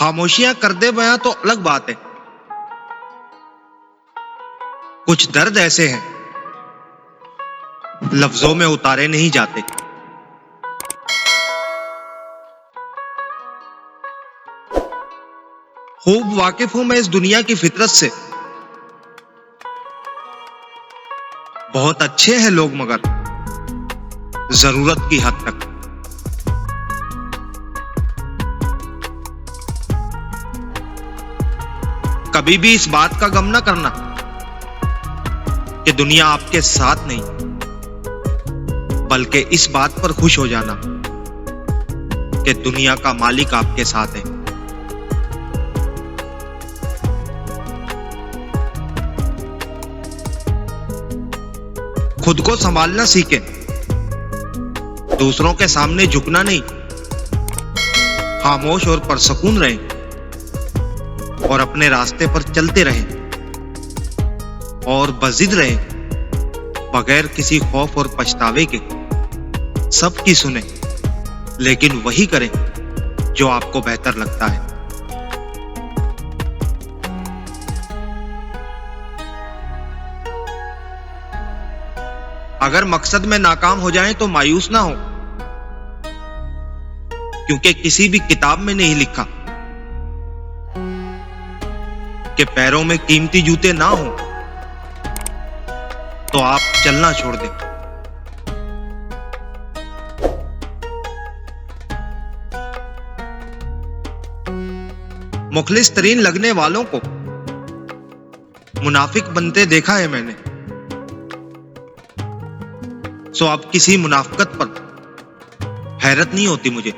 खामोशियां कर दे बयां तो अलग बात है। कुछ दर्द ऐसे हैं लफ्जों में उतारे नहीं जाते। खूब वाकिफ हूं मैं इस दुनिया की फितरत से। बहुत अच्छे हैं लोग मगर जरूरत की हद तक। कभी भी इस बात का गम न करना कि दुनिया आपके साथ नहीं, बल्कि इस बात पर खुश हो जाना कि दुनिया का मालिक आपके साथ है। खुद को संभालना सीखें, दूसरों के सामने झुकना नहीं। खामोश और पुरसुकून रहें और अपने रास्ते पर चलते रहें और बज़िद रहें बगैर किसी खौफ और पछतावे के। सबकी सुने लेकिन वही करें जो आपको बेहतर लगता है। अगर मकसद में नाकाम हो जाएं तो मायूस ना हो, क्योंकि किसी भी किताब में नहीं लिखा कि पैरों में कीमती जूते ना हो तो आप चलना छोड़ दें। मुखलिस तरीन लगने वालों को मुनाफिक बनते देखा है मैंने। सो अब किसी मुनाफिकत पर हैरत नहीं होती मुझे।